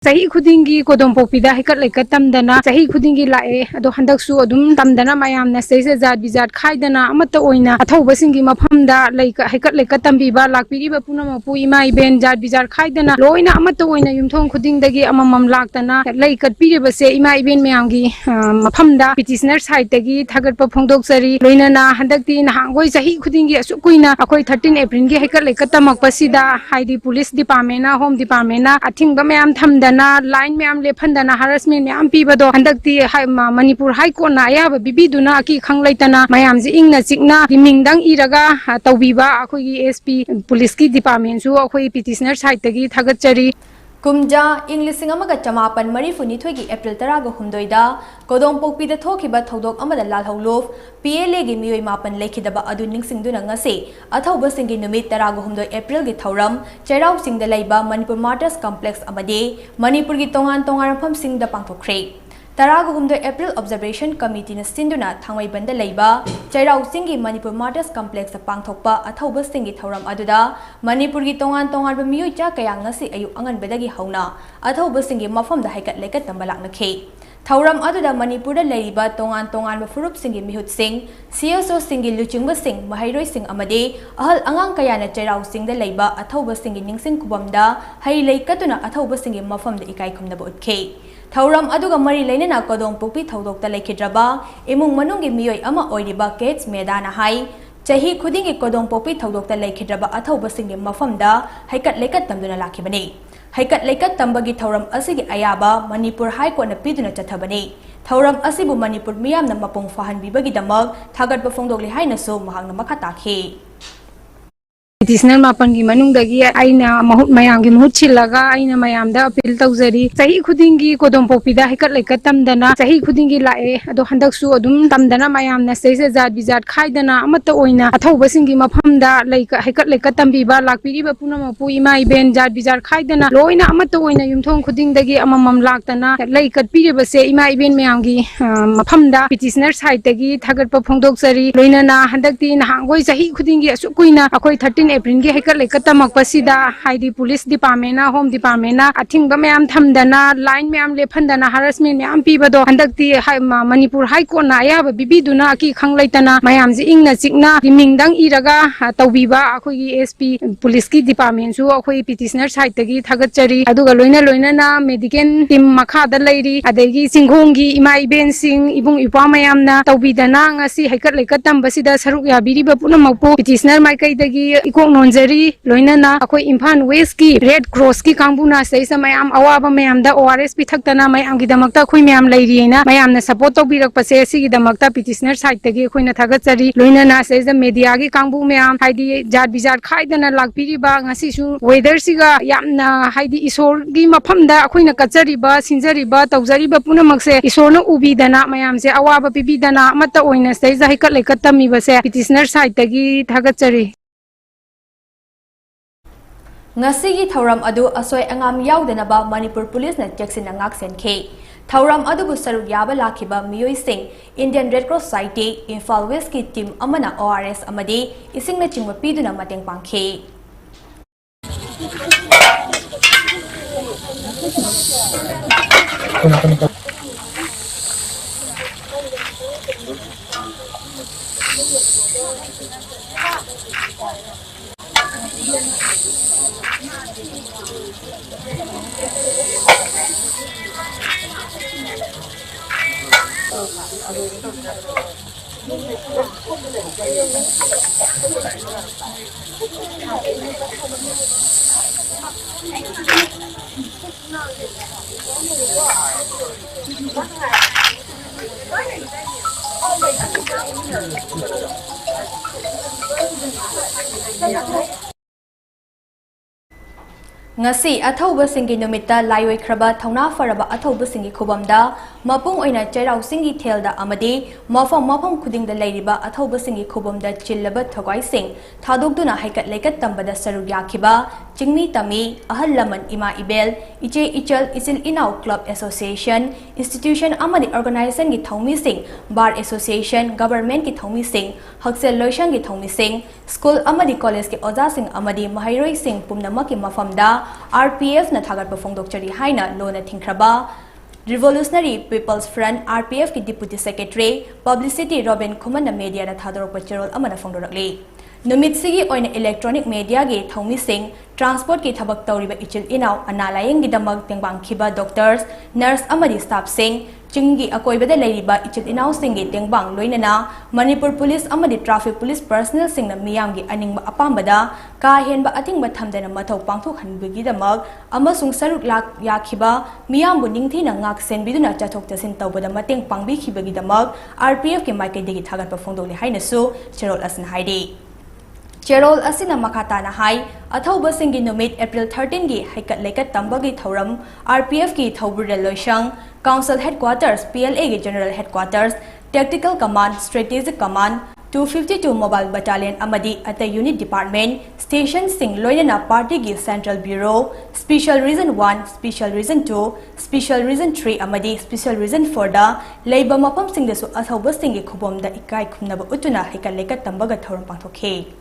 Sahi khudingi Kodompokpi da hekat leikat tamdana sahi khudingi lae ado handaksu adum tamdana mayamna seise zat bizat khaidana amata oina Athoubashing mafamda hekat leikat tambiba lakpiriba punamapu ima iben zat bizat khaidana loina amata oina yumthong khudingdagi amamam laktana leikat piribase ima iben mayamgi mafamda petitioner side dagi thagatpa phongdoksari loinana handakti nahangoi sahi khudingi asukuina akoi 13 April gi hekat leikat tamakpasida haidi police department na home department na athingba mayam thamda line me am lephandana harassment me am pibado handakti Manipur High Court na ayaba bibiduna ki khanglaitana mayam ji ingna chikna mingdang iraga tawbiba akhoi SP police ki department su akhoi petitioner side tagi thagatchari Kumja English amaga chamapan marifuni thogi April 13 da Kodompokpi da thokkhiba thoudok amada lalhoulup PLA gi meeoi mapan leikhidaba adu ningsingduna ngasi Athoubashing gi numit 13 April gi thouram chairau sing da leiba Manipur Martyrs Complex amade Manipur gi tongan rafam sing da pangthokkhre 13 April Observation Committee na sinduna thangwai banda leiba chairau sing gi Manipur Martyrs Complex pangthokpa Athoubashing gi thouram aduda Manipur gi tongan ba meeoi cha kaya ngasi ayu angan bedagi hauna Athoubashing gi mafam da haikat leikat tambalak nakhe thouram aduda Manipur da leiba tongan ba furup sing gi mihut sing CSO sing gi luchingba sing mahairoi sing amade ahal angang kaya na chairau sing da leiba Athoubashing gi ningsing kubamda hai leikatuna Athoubashing gi mafam da ikai khumna ba utke thouram aduga mari leinana Kodompokpi thoudok ta leikhidaba imung manungi meeoi ama oiriba Kets Medana hai chahi khudingi Kodompokpi thoudok ta leikhidaba Athoubashing gi mafamda haikat leikat tamduna lakhibani haikat leikat tambagi thouram asigi ayaba Manipur High Court na piduna chathabani thouram asibu Manipur miyamna mapung fahanbibagi damak thagatba phongdokli haina so mahangna makha takhi petitioner mapan gi manungdagi aina mahut mayam gi mahut chilaga aina mayam da appeal tawjari sahi khudingi Kodompokpi da hekat leikat tamdana sahi khudingi lae ado handaksu adum tamdana mayam na seise zat bizat khaidana amata oina Athoubashing gi mafamda hekat leikat tambiba lakpiriba punamapu ima iben zat bizat khaidana loina amata oina yumthong khudingdagi amamam laktana leikat piribase ima iben mayam gi mafamda petitioner side dagi thagatpa phongdoksari loinana handakti nahangoi sahi khudingi asukuina akoi 13 April gi hekat leikat tamakpasida haidi police department na home department na athingba mayam thamdana line mayam lephandana harassment mayam pibado handakti Manipur High Court na ayaba bibiduna ki khanglaitana mayam ji ingna chikna mingdang iraga tawbiba akhoi SP police ki department su akhoi petitioner side tagi thagatchari aduga loina na medical team makha da leiri adegi singhonggi ima iben sing ibung ipa mayam na tawbidana ngasi hekat leikat tambasida saruk yabiriba punamapu petitioner maikai dagi nonjari loinana akoi Imphal West ki Red Cross ki kangbuna seisa mayam awaba mayam da ORS pithaktana mayam gi damakta khoi mayam leirina mayam na support tawbirak pase sigi damakta petitioner side tagi khoina thagachari loinana seisa media gi kangbu mayam haidi jat bizat khaidana lakpiriba ngasi su weather siga yamna haidi isor gi mafamda khoina kachariba sinjariba tawjariba punamakse isorna ubidana mayam se awaba pibidana amata oina seisa hekat leikat tamibase petitioner side tagi thagachari ngasi gi thouram adu asoi angam yaudanaba Manipur Police na jackson angak senkhe thouram adu bu saruk yaba lakhiba meeoi sing Indian Red Cross Society Imphal West ki team amana ORS amade ising na chingwa piduna mateng pangkhe ngasi Athoubashing gi numita laioi khraba thauna faraba Athoubashing gi khubamda mapung oina chairau-sing gi thelda amade mafam khuding da leiriba Athoubashing gi khubamda chillaba thogai sing thadokduna haikat leikat tambada saruk yakhiba chingmi tami ahal laman ima ibel iche ichal isil inau club association institution amadi organization gi thongmi sing bar association government gi thongmi sing haksel loishan gi thongmi sing school amadi college gi oja sing amadi mahairoi sing pumnamak gi mafamda RPF na thagat pa phongdokchari haina lona thingkraba Revolutionary People's Front RPF ki Deputy Secretary Publicity Robin Kuman na media na thadorok pa cherol amana phongdorakli numit sigi oina electronic media gi thomi sing transport ki thabak tawriba ichil inaw analayeng gidamag tengbangkhiba doctors nurse amadi staff sing chinggi akoibada leiriba ichil inaw singi tengbang loinana Manipur Police amadi traffic police personnel singna miyam gi aningba apambada ka henba atingba thamdana mathau pangthok hanbigi damag amasung saruk lak yakhiba miyam bu ningthina ngak senbiduna chathok chasin tawbada mateng pangbi khibagi damag RPF ki maike degi thagat pa phongdoli haina su cherol asin haidi Cherol asina makata na hai Athoubashing gi numit April 13 gi haikat leikat tambagi thouram RPF ki Thoubur Loishang Council Headquarters PLA gi General Headquarters Tactical Command Strategic Command 252 Mobile Battalion amadi at the Unit Department Station Sing Loinana Party gi Central Bureau Special Region 1 Special Region 2 Special Region 3 amadi Special Region 4 da leiba mapam sing desu Athoubashing gi khubom da ikai khumnaba utuna haikat leikat tambaga thouram pangthokhe